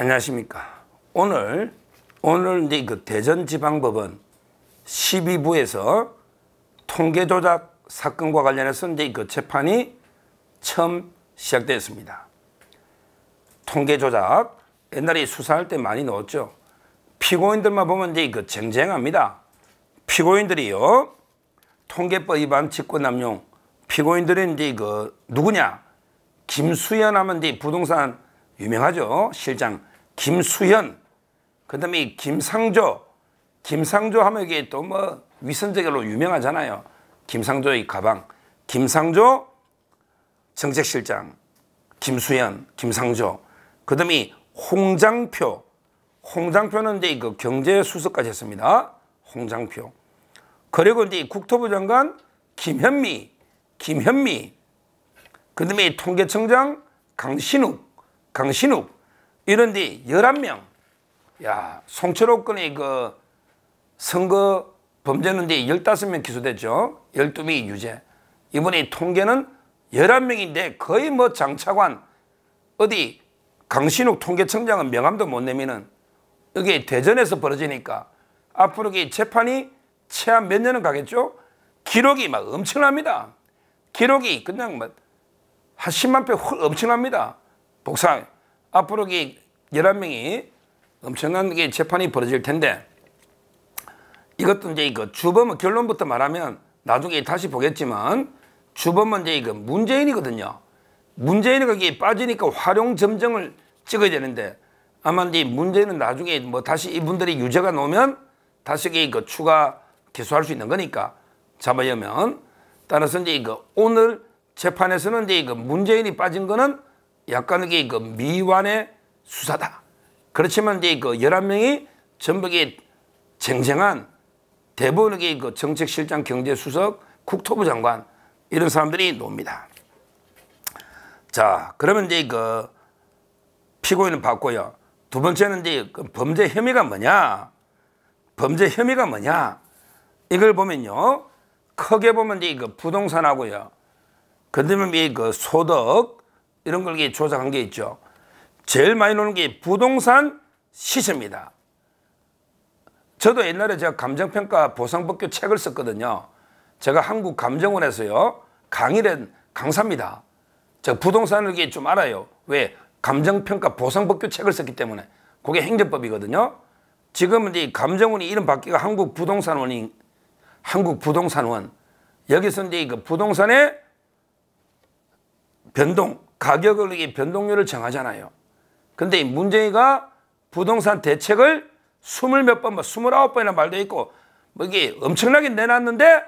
안녕하십니까. 오늘 이제 그 대전지방법원 12부에서 통계조작 사건과 관련해서 이제 그 재판이 처음 시작되었습니다. 통계조작 옛날에 수사할 때 많이 넣었죠. 피고인들만 보면 이제 그 쟁쟁합니다. 피고인들이요, 통계법 위반 직권남용. 피고인들은 이제 그 누구냐? 김수현 하면 이제 부동산 유명하죠. 실장 김수현. 그다음에 김상조 하면 이게 또 뭐 위선적으로 유명하잖아요. 김상조의 가방. 김상조 정책실장, 김수현, 김상조. 그다음에 홍장표는 이제 그 경제수석까지 했습니다. 홍장표. 그리고 이제 국토부 장관 김현미. 그다음에 통계청장 강신욱. 이런 데 11명. 야, 송철호 건의 그 선거 범죄는 이제 15명 기소됐죠. 12명이 유죄. 이번에 통계는 11명인데 거의 뭐 장차관, 어디 강신욱 통계청장은 명함도 못 내미는, 여기 대전에서 벌어지니까 앞으로 이 재판이 최한 몇 년은 가겠죠. 기록이 막 엄청납니다. 기록이 그냥 뭐 한 10만 표 엄청납니다. 복상 앞으로 이 11명이 엄청난 게 재판이 벌어질 텐데, 이것도 이제 그 주범은 결론부터 말하면 나중에 다시 보겠지만, 주범은 이제 그 문재인이거든요. 문재인이 거기에 빠지니까 활용점정을 찍어야 되는데, 아마 이제 문재인은 나중에 뭐 다시 이분들이 유죄가 나오면 다시 그 추가 기소할 수 있는 거니까 잡아야면, 따라서 이제 그 오늘 재판에서는 이제 그 문재인이 빠진 거는 약간 이게 그 미완의 수사다. 그렇지만 이제 그 11명이 전부 쟁쟁한 대부분의 그 정책실장, 경제수석, 국토부 장관 이런 사람들이 나옵니다. 자, 그러면 이제 그 피고인은 봤고요. 두 번째는 이제 그 범죄 혐의가 뭐냐? 이걸 보면요, 크게 보면 이제 그 부동산하고요, 그다음에 그 소득 이런 걸 조작한 게 있죠. 제일 많이 나오는 게 부동산 시세입니다. 저도 옛날에 제가 감정평가 보상법규 책을 썼거든요. 제가 한국감정원에서요 강의를 강사입니다. 제가 부동산을 좀 알아요. 왜? 감정평가 보상법규 책을 썼기 때문에. 그게 행정법이거든요. 지금은 이제 감정원이 이름 바뀌고 한국부동산원. 여기서 이제 그 부동산의 변동, 가격을 변동률을 정하잖아요. 근데 문재인이가 부동산 대책을 20몇 번, 29번이나 말도 있고, 뭐 이게 엄청나게 내놨는데,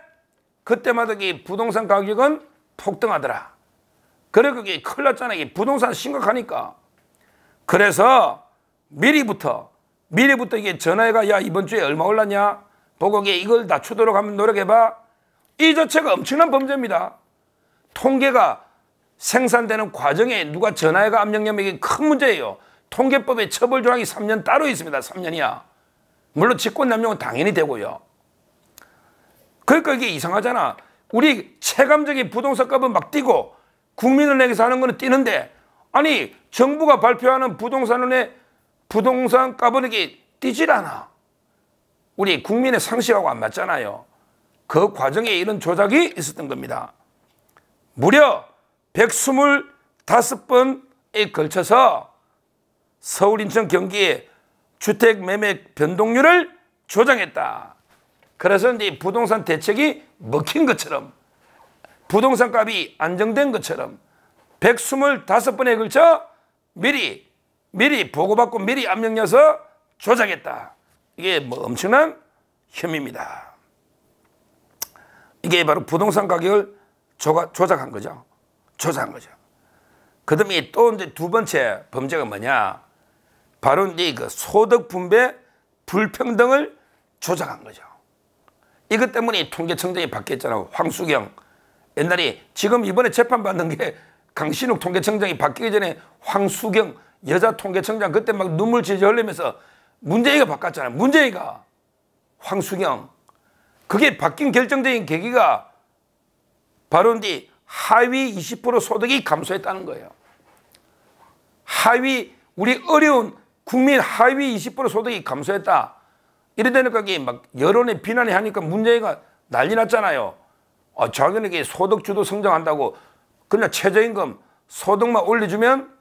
그때마다 이 부동산 가격은 폭등하더라. 그래, 그게 큰일 났잖아요. 이게 부동산 심각하니까. 그래서 미리부터 이게 전화해가, 야, 이번 주에 얼마 올랐냐? 보고 이걸 낮추도록 하면 노력해봐. 이 자체가 엄청난 범죄입니다. 통계가 생산되는 과정에 누가 전화해가 압력내면 이게 큰 문제예요. 통계법에 처벌 조항이 3년 따로 있습니다. 3년이야. 물론 직권남용은 당연히 되고요. 그러니까 이게 이상하잖아. 우리 체감적인 부동산 값은 막 뛰고 국민은행에서 하는 거는 뛰는데, 아니 정부가 발표하는 부동산의 부동산 값은 이게 뛰질 않아. 우리 국민의 상식하고 안 맞잖아요. 그 과정에 이런 조작이 있었던 겁니다. 무려 125번에 걸쳐서 서울, 인천, 경기의 주택 매매 변동률을 조작했다. 그래서 이제 부동산 대책이 먹힌 것처럼, 부동산 값이 안정된 것처럼 125번에 걸쳐 미리 보고받고 미리 압력내서 조작했다. 이게 뭐 엄청난 혐의입니다. 이게 바로 부동산 가격을 조작한 거죠. 그 다음에 또 이제 두 번째 범죄가 뭐냐? 바로 이제 그 소득 분배 불평등을 조작한 거죠. 이것 때문에 통계청장이 바뀌었잖아요. 황수경. 옛날에, 지금 이번에 재판받는 게 강신욱 통계청장이 바뀌기 전에 황수경 여자 통계청장, 그때 막 눈물 질질 흘리면서 문재인이가 바꿨잖아요. 문재인이가. 황수경. 그게 바뀐 결정적인 계기가 바로 이제 하위 20% 소득이 감소했다는 거예요. 하위, 우리 어려운 국민 하위 20% 소득이 감소했다. 이러다니까 이게 막 여론의 비난이 하니까 문재인가 난리 났잖아요. 자기는 이게 소득 주도 성장한다고 그냥 최저임금 소득만 올려주면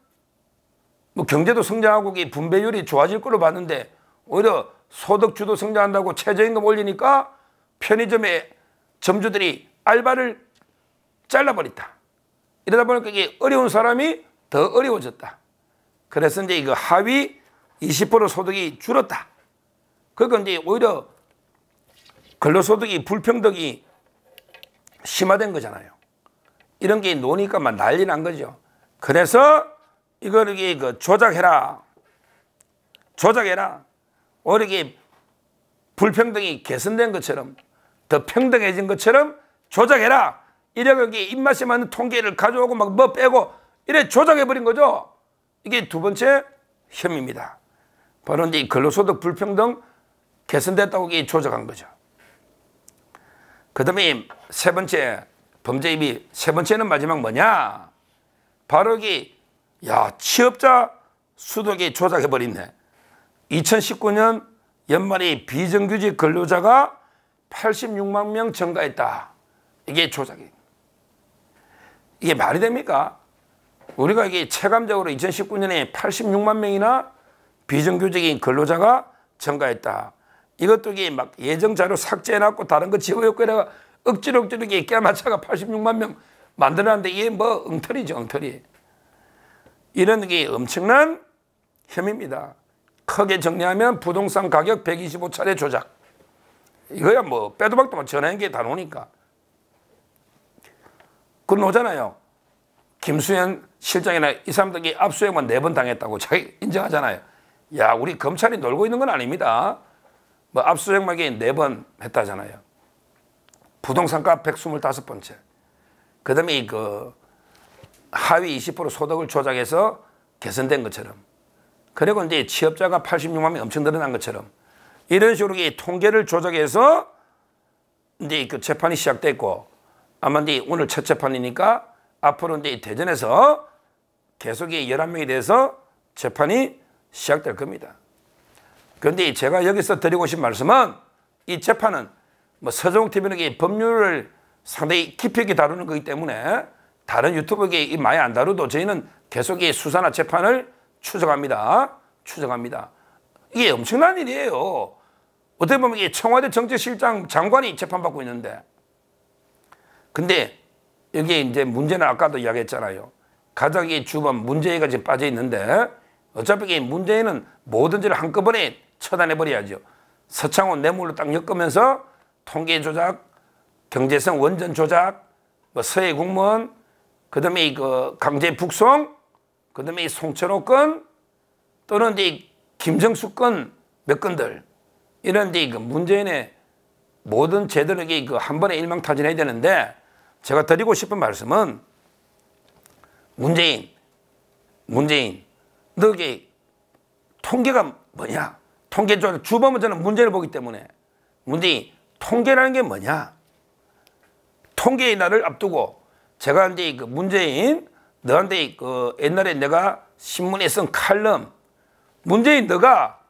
뭐 경제도 성장하고 분배율이 좋아질 걸로 봤는데 오히려 소득 주도 성장한다고 최저임금 올리니까 편의점의 점주들이 알바를 잘라버렸다. 이러다 보니까 이게 어려운 사람이 더 어려워졌다. 그래서 이제 이거 하위 20% 소득이 줄었다. 그러니까 이제 오히려 근로소득이 불평등이 심화된 거잖아요. 이런 게 노니까 막 난리 난 거죠. 그래서 이걸 이게 조작해라. 오히려 이게 불평등이 개선된 것처럼 더 평등해진 것처럼 조작해라. 이래서 입맛에 맞는 통계를 가져오고 막 뭐 빼고 이래 조작해버린 거죠. 이게 두 번째 혐의입니다. 바로 이제 근로소득 불평등 개선됐다고 조작한 거죠. 그 다음에 세 번째 범죄 입이 세 번째는 마지막 뭐냐? 바로 이게 취업자 수득이 조작해버렸네. 2019년 연말에 비정규직 근로자가 86만 명 증가했다. 이게 조작이에요. 이게 말이 됩니까? 우리가 이게 체감적으로 2019년에 86만 명이나 비정규직인 근로자가 증가했다. 이것도 이게 막 예정자료 삭제해놨고 다른 거 지워놓고 이래가 억지로 이게 깨맞춰가 86만 명 만들어놨는데 이게 뭐 엉터리죠, 엉터리. 이런 게 엄청난 혐의입니다. 크게 정리하면 부동산 가격 125차례 조작. 이거야 뭐 빼도 박도 막 전화한 게 다 노니까. 그건 오잖아요. 김수현 실장이나 이 사람들이 압수수색만 4번 당했다고 자기 인정하잖아요. 야, 우리 검찰이 놀고 있는 건 아닙니다. 뭐 압수수색만 4번 했다잖아요. 부동산가 125번째. 그 다음에 그 하위 20% 소득을 조작해서 개선된 것처럼. 그리고 이제 취업자가 86만 명 엄청 늘어난 것처럼. 이런 식으로 통계를 조작해서 이제 그 재판이 시작됐고, 아마 이제 오늘 첫 재판이니까 앞으로 이제 대전에서 계속 11명이 돼서 재판이 시작될 겁니다. 그런데 제가 여기서 드리고 싶은 말씀은 이 재판은 뭐 서정욱 TV는 법률을 상당히 깊이 있게 다루는 거기 때문에 다른 유튜브에 많이 안 다루도 저희는 계속 수사나 재판을 추적합니다. 이게 엄청난 일이에요. 어떻게 보면 이게 청와대 정책실장 장관이 재판받고 있는데, 근데 여기에 이제 문제는 아까도 이야기했잖아요. 가장 주범 문재인가 지금 빠져 있는데 어차피 문재인은 모든 일을 한꺼번에 처단해버려야죠. 서창훈 뇌물로 딱 엮으면서 통계 조작, 경제성 원전 조작, 뭐 서해 공무원, 그 다음에 그 강제 북송, 그 다음에 송철호 건, 또는 이제 김정수 건 몇 건들, 이런 이제 그 문재인의 모든 제도력이 한 번에 일망타진해야 되는데, 제가 드리고 싶은 말씀은 문재인, 너 이게 통계가 뭐냐? 통계 조작, 주범은 저는 문재인을 보기 때문에 문재인, 통계라는 게 뭐냐? 통계의 날을 앞두고 제가 이제 그 문재인 너한테 그 옛날에 내가 신문에 쓴 칼럼, 문재인 너가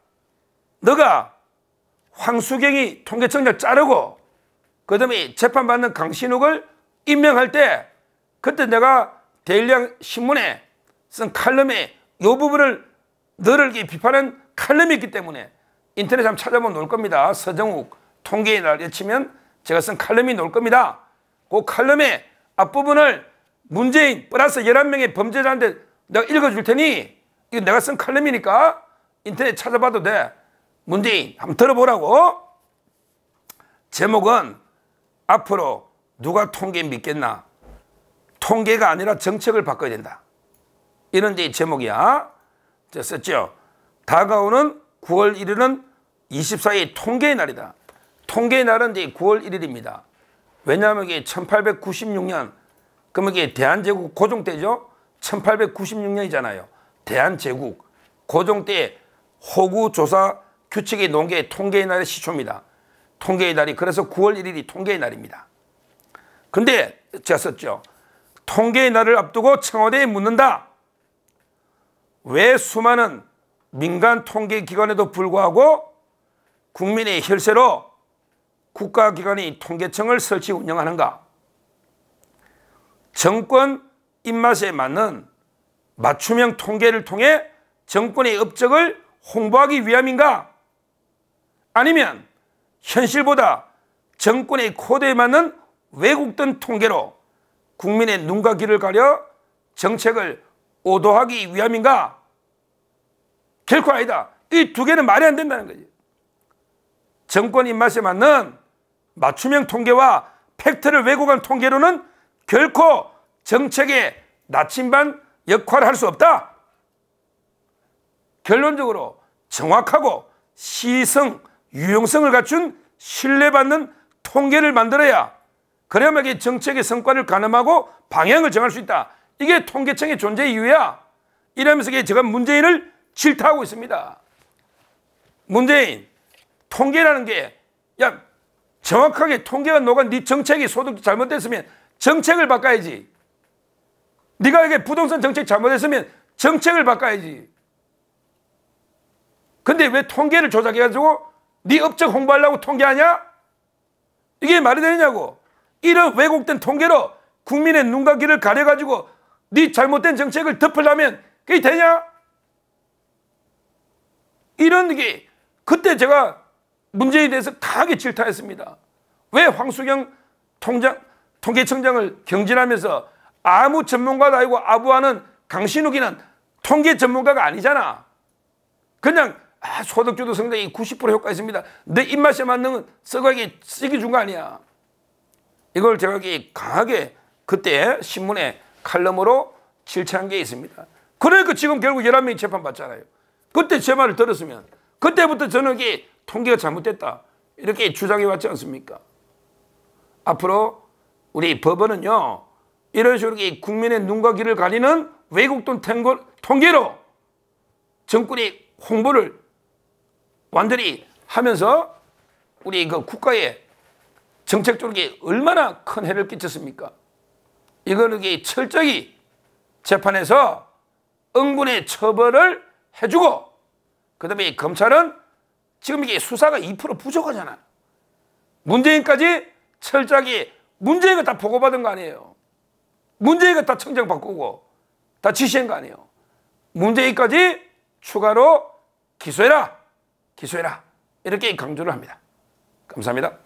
황수경이 통계청장 자르고 그 다음에 재판받는 강신욱을 임명할 때 그때 내가 데일리한 신문에 쓴 칼럼에 이 부분을 너를 비판한 칼럼이 있기 때문에 인터넷에 한번 찾아보면 나올 겁니다. 서정욱 통계의 날 치면 제가 쓴 칼럼이 나올 겁니다. 그 칼럼의 앞부분을 문재인 플러스 11명의 범죄자한테 내가 읽어줄 테니 이거 내가 쓴 칼럼이니까 인터넷 찾아봐도 돼. 문재인 한번 들어보라고. 제목은 앞으로 누가 통계 믿겠나? 통계가 아니라 정책을 바꿔야 된다. 이런 데 제목이야. 썼죠. 다가오는 9월 1일은 24일 통계의 날이다. 통계의 날은 이제 9월 1일입니다. 왜냐하면 이게 1896년, 그러면 이게 대한제국 고종 때죠. 1896년이잖아요. 대한제국 고종 때 호구조사 규칙이 놓은 게 통계의 날의 시초입니다. 통계의 날이 그래서 9월 1일이 통계의 날입니다. 근데 제가 썼죠. 통계의 날을 앞두고 청와대에 묻는다. 왜 수많은 민간 통계기관에도 불구하고 국민의 혈세로 국가기관이 통계청을 설치 운영하는가? 정권 입맛에 맞는 맞춤형 통계를 통해 정권의 업적을 홍보하기 위함인가? 아니면 현실보다 정권의 코드에 맞는 왜곡된 통계로 국민의 눈과 귀를 가려 정책을 오도하기 위함인가? 결코 아니다. 이 두 개는 말이 안 된다는 거지. 정권 입맛에 맞는 맞춤형 통계와 팩트를 왜곡한 통계로는 결코 정책의 나침반 역할을 할 수 없다. 결론적으로 정확하고 시성, 유용성을 갖춘 신뢰받는 통계를 만들어야 그래야만 이게 정책의 성과를 가늠하고 방향을 정할 수 있다. 이게 통계청의 존재 이유야. 이러면서 제가 문재인을 질타하고 있습니다. 문재인, 통계라는 게, 야, 정확하게 통계가 녹아 네 정책이 소득 잘못됐으면 정책을 바꿔야지. 네가 이게 부동산 정책 잘못했으면 정책을 바꿔야지. 근데 왜 통계를 조작해가지고 네 업적 홍보하려고 통계하냐? 이게 말이 되느냐고. 이런 왜곡된 통계로 국민의 눈과 귀를 가려가지고 네 잘못된 정책을 덮으려면 그게 되냐? 이런 게 그때 제가 문재인에 대해서 강하게 질타했습니다. 왜 황수경 통계청장을 경질하면서 아무 전문가도 아니고 아부하는 강신욱이는 통계 전문가가 아니잖아. 그냥 소득주도 성장이 90% 효과 있습니다. 내 입맛에 맞는 썩어게 쓰기 준 거 아니야. 이걸 제가 강하게 그때 신문에 칼럼으로 질타한 게 있습니다. 그러니까 지금 결국 11명이 재판받잖아요. 그때 제 말을 들었으면 그때부터 저는 이게 통계가 잘못됐다 이렇게 주장해 왔지 않습니까? 앞으로 우리 법원은요 이런 식으로 국민의 눈과 귀를 가리는 왜곡된 통계로 정권이 홍보를 완전히 하면서 우리 그 국가의 정책 쪽에 얼마나 큰 해를 끼쳤습니까? 이거는 철저히 재판에서 응분의 처벌을 해주고, 그 다음에 검찰은 지금 이게 수사가 2% 부족하잖아. 문재인까지 철저하게 문재인가 다 보고받은 거 아니에요. 문재인가 다 청장 바꾸고 다 지시한 거 아니에요. 문재인까지 추가로 기소해라, 기소해라 이렇게 강조를 합니다. 감사합니다.